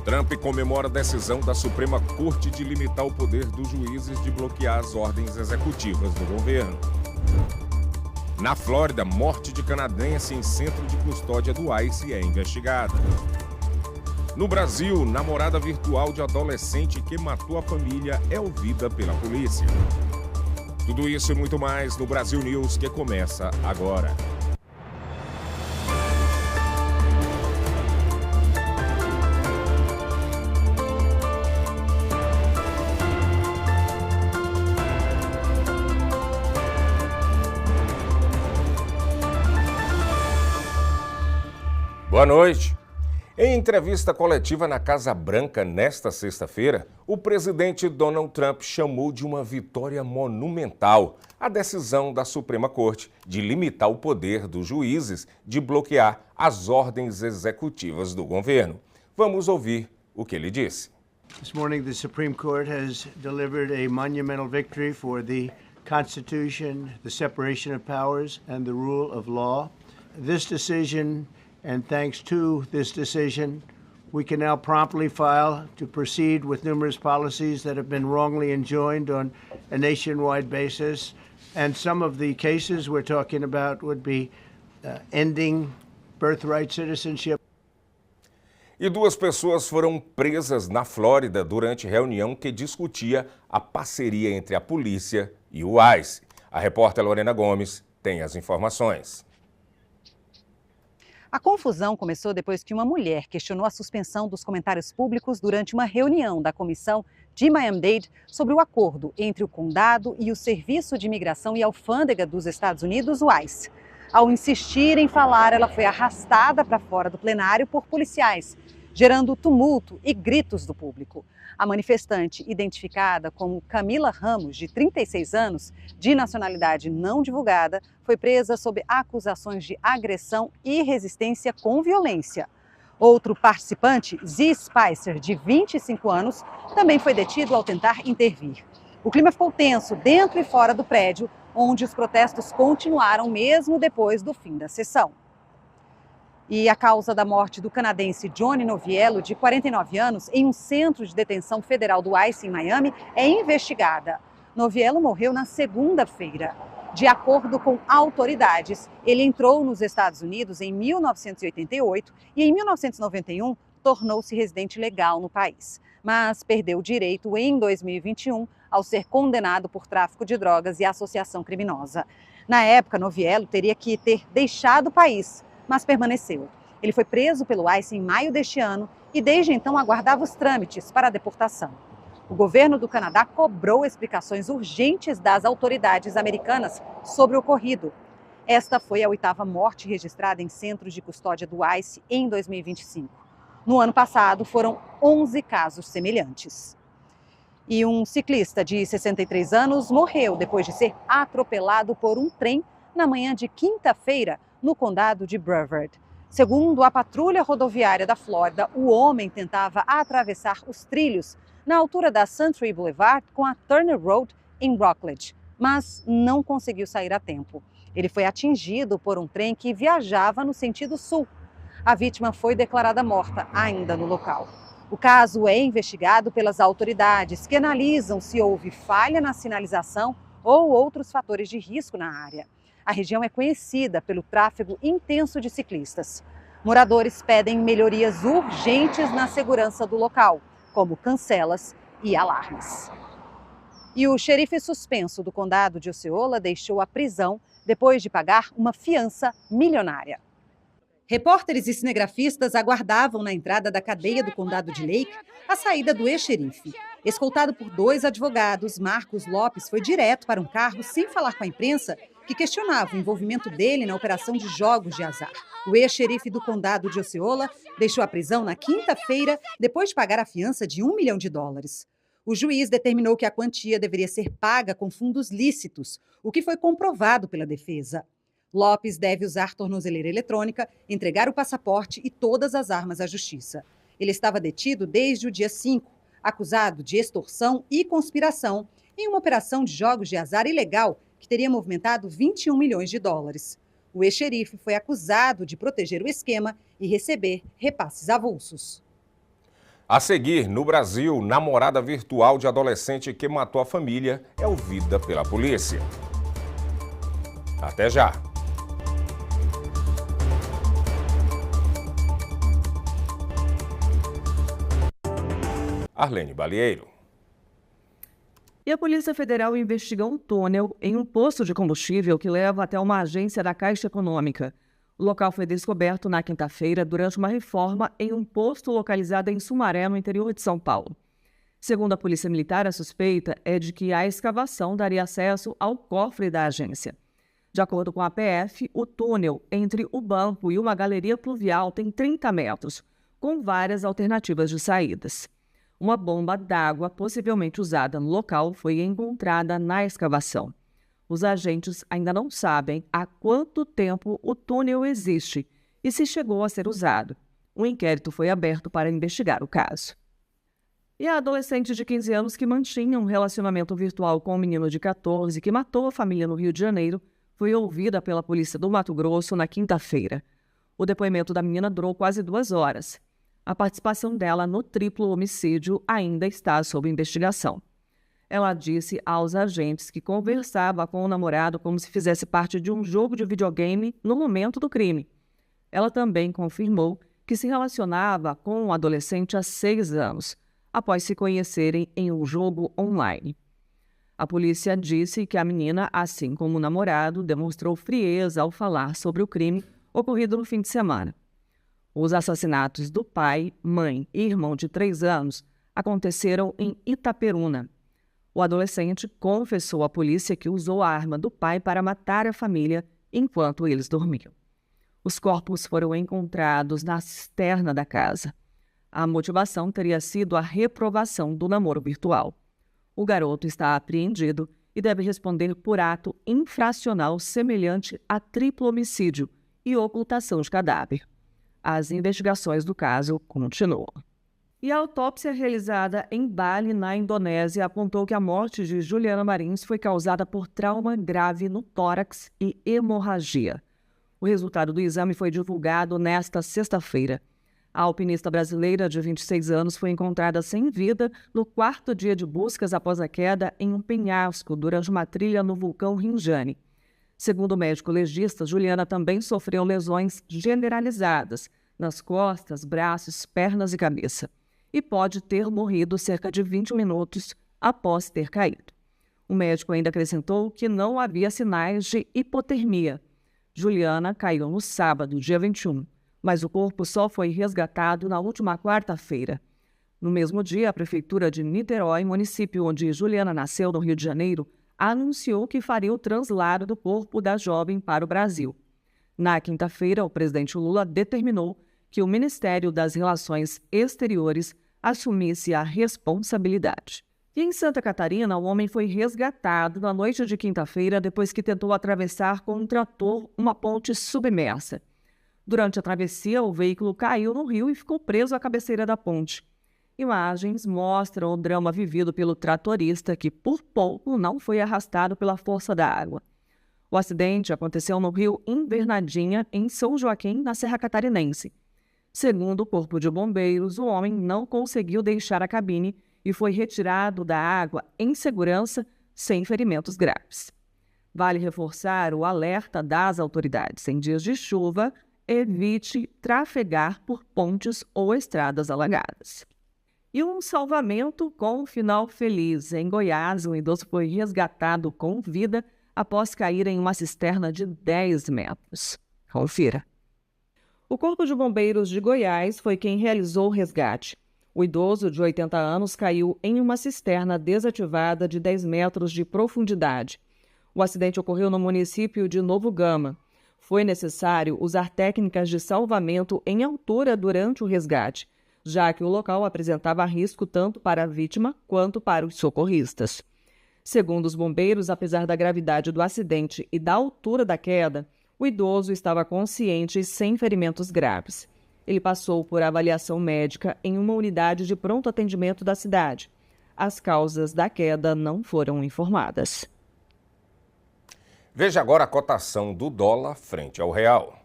Trump comemora a decisão da Suprema Corte de limitar o poder dos juízes de bloquear as ordens executivas do governo. Na Flórida, morte de canadense em centro de custódia do ICE é investigada. No Brasil, namorada virtual de adolescente que matou a família é ouvida pela polícia. Tudo isso e muito mais no Brasil News, que começa agora. Boa noite. Em entrevista coletiva na Casa Branca nesta sexta-feira, o presidente Donald Trump chamou de uma vitória monumental a decisão da Suprema Corte de limitar o poder dos juízes de bloquear as ordens executivas do governo. Vamos ouvir o que ele disse. This morning the Supreme Court has delivered a monumental victory for the Constitution, the separation of powers and the rule of law. This decision, and thanks to this decision, we can now promptly file to proceed with numerous policies that have been wrongly enjoined on a nationwide basis. And some of the cases we're talking about would be ending birthright citizenship. E duas pessoas foram presas na Flórida durante reunião que discutia a parceria entre a polícia e o ICE. A repórter Lorena Gomes tem as informações. A confusão começou depois que uma mulher questionou a suspensão dos comentários públicos durante uma reunião da comissão de Miami-Dade sobre o acordo entre o condado e o Serviço de Imigração e Alfândega dos Estados Unidos, o ICE. Ao insistir em falar, ela foi arrastada para fora do plenário por policiais, gerando tumulto e gritos do público. A manifestante, identificada como Camila Ramos, de 36 anos, de nacionalidade não divulgada, foi presa sob acusações de agressão e resistência com violência. Outro participante, Z. Spicer, de 25 anos, também foi detido ao tentar intervir. O clima ficou tenso dentro e fora do prédio, onde os protestos continuaram mesmo depois do fim da sessão. E a causa da morte do canadense Johnny Noviello, de 49 anos, em um centro de detenção federal do ICE em Miami, é investigada. Noviello morreu na segunda-feira. De acordo com autoridades, ele entrou nos Estados Unidos em 1988 e em 1991 tornou-se residente legal no país. Mas perdeu o direito em 2021 ao ser condenado por tráfico de drogas e associação criminosa. Na época, Noviello teria que ter deixado o país, mas permaneceu. Ele foi preso pelo ICE em maio deste ano e desde então aguardava os trâmites para a deportação. O governo do Canadá cobrou explicações urgentes das autoridades americanas sobre o ocorrido. Esta foi a 8ª morte registrada em centros de custódia do ICE em 2025. No ano passado, foram 11 casos semelhantes. E um ciclista de 63 anos morreu depois de ser atropelado por um trem na manhã de quinta-feira, no condado de Brevard. Segundo a patrulha rodoviária da Flórida, o homem tentava atravessar os trilhos na altura da Suntree Boulevard com a Turner Road em Rockledge, mas não conseguiu sair a tempo. Ele foi atingido por um trem que viajava no sentido sul. A vítima foi declarada morta ainda no local. O caso é investigado pelas autoridades, que analisam se houve falha na sinalização ou outros fatores de risco na área. A região é conhecida pelo tráfego intenso de ciclistas. Moradores pedem melhorias urgentes na segurança do local, como cancelas e alarmes. E o xerife suspenso do condado de Osceola deixou a prisão depois de pagar uma fiança milionária. Repórteres e cinegrafistas aguardavam na entrada da cadeia do condado de Lake a saída do ex-xerife. Escoltado por 2 advogados, Marcos Lopes foi direto para um carro sem falar com a imprensa, que questionava o envolvimento dele na operação de jogos de azar. O ex-xerife do condado de Osceola deixou a prisão na quinta-feira, depois de pagar a fiança de $1 milhão. O juiz determinou que a quantia deveria ser paga com fundos lícitos, o que foi comprovado pela defesa. Lopes deve usar tornozeleira eletrônica, entregar o passaporte e todas as armas à justiça. Ele estava detido desde o dia 5, acusado de extorsão e conspiração em uma operação de jogos de azar ilegal que teria movimentado $21 milhões. O ex-xerife foi acusado de proteger o esquema e receber repasses avulsos. A seguir, no Brasil, namorada virtual de adolescente que matou a família é ouvida pela polícia. Até já! Arlene Balieiro. E a Polícia Federal investiga um túnel em um posto de combustível que leva até uma agência da Caixa Econômica. O local foi descoberto na quinta-feira durante uma reforma em um posto localizado em Sumaré, no interior de São Paulo. Segundo a Polícia Militar, a suspeita é de que a escavação daria acesso ao cofre da agência. De acordo com a PF, o túnel entre o banco e uma galeria pluvial tem 30 metros, com várias alternativas de saídas. Uma bomba d'água, possivelmente usada no local, foi encontrada na escavação. Os agentes ainda não sabem há quanto tempo o túnel existe e se chegou a ser usado. Um inquérito foi aberto para investigar o caso. E a adolescente de 15 anos que mantinha um relacionamento virtual com um menino de 14 que matou a família no Rio de Janeiro foi ouvida pela polícia do Mato Grosso na quinta-feira. O depoimento da menina durou quase 2 horas. A participação dela no triplo homicídio ainda está sob investigação. Ela disse aos agentes que conversava com o namorado como se fizesse parte de um jogo de videogame no momento do crime. Ela também confirmou que se relacionava com um adolescente há 6 anos, após se conhecerem em um jogo online. A polícia disse que a menina, assim como o namorado, demonstrou frieza ao falar sobre o crime ocorrido no fim de semana. Os assassinatos do pai, mãe e irmão de 3 anos aconteceram em Itaperuna. O adolescente confessou à polícia que usou a arma do pai para matar a família enquanto eles dormiam. Os corpos foram encontrados na cisterna da casa. A motivação teria sido a reprovação do namoro virtual. O garoto está apreendido e deve responder por ato infracional semelhante a triplo homicídio e ocultação de cadáver. As investigações do caso continuam. E a autópsia realizada em Bali, na Indonésia, apontou que a morte de Juliana Marins foi causada por trauma grave no tórax e hemorragia. O resultado do exame foi divulgado nesta sexta-feira. A alpinista brasileira de 26 anos foi encontrada sem vida no 4º dia de buscas após a queda em um penhasco durante uma trilha no vulcão Rinjani. Segundo o médico legista, Juliana também sofreu lesões generalizadas nas costas, braços, pernas e cabeça, e pode ter morrido cerca de 20 minutos após ter caído. O médico ainda acrescentou que não havia sinais de hipotermia. Juliana caiu no sábado, dia 21, mas o corpo só foi resgatado na última quarta-feira. No mesmo dia, a Prefeitura de Niterói, município onde Juliana nasceu, no Rio de Janeiro, anunciou que faria o translado do corpo da jovem para o Brasil. Na quinta-feira, o presidente Lula determinou que o Ministério das Relações Exteriores assumisse a responsabilidade. E em Santa Catarina, o homem foi resgatado na noite de quinta-feira depois que tentou atravessar com um trator uma ponte submersa. Durante a travessia, o veículo caiu no rio e ficou preso à cabeceira da ponte. Imagens mostram o drama vivido pelo tratorista, que por pouco não foi arrastado pela força da água. O acidente aconteceu no rio Invernadinha, em São Joaquim, na Serra Catarinense. Segundo o Corpo de Bombeiros, o homem não conseguiu deixar a cabine e foi retirado da água em segurança, sem ferimentos graves. Vale reforçar o alerta das autoridades. Em dias de chuva, evite trafegar por pontes ou estradas alagadas. E um salvamento com final feliz. Em Goiás, um idoso foi resgatado com vida após cair em uma cisterna de 10 metros. Confira. O Corpo de Bombeiros de Goiás foi quem realizou o resgate. O idoso, de 80 anos, caiu em uma cisterna desativada de 10 metros de profundidade. O acidente ocorreu no município de Novo Gama. Foi necessário usar técnicas de salvamento em altura durante o resgate, já que o local apresentava risco tanto para a vítima quanto para os socorristas. Segundo os bombeiros, apesar da gravidade do acidente e da altura da queda, o idoso estava consciente e sem ferimentos graves. Ele passou por avaliação médica em uma unidade de pronto atendimento da cidade. As causas da queda não foram informadas. Veja agora a cotação do dólar frente ao real.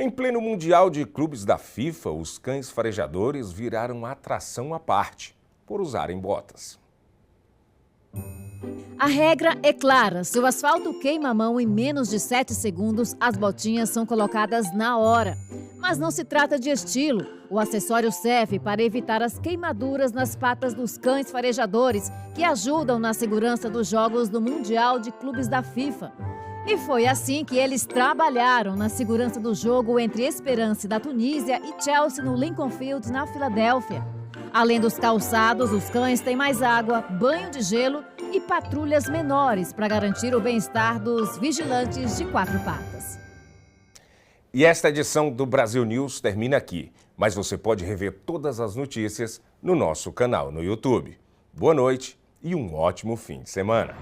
Em pleno Mundial de Clubes da FIFA, os cães farejadores viraram atração à parte por usarem botas. A regra é clara: se o asfalto queima a mão em menos de 7 segundos, as botinhas são colocadas na hora. Mas não se trata de estilo. O acessório serve para evitar as queimaduras nas patas dos cães farejadores, que ajudam na segurança dos jogos do Mundial de Clubes da FIFA. E foi assim que eles trabalharam na segurança do jogo entre Esperance da Tunísia e Chelsea no Lincoln Field, na Filadélfia. Além dos calçados, os cães têm mais água, banho de gelo e patrulhas menores para garantir o bem-estar dos vigilantes de 4 patas. E esta edição do Brasil News termina aqui, mas você pode rever todas as notícias no nosso canal no YouTube. Boa noite e um ótimo fim de semana.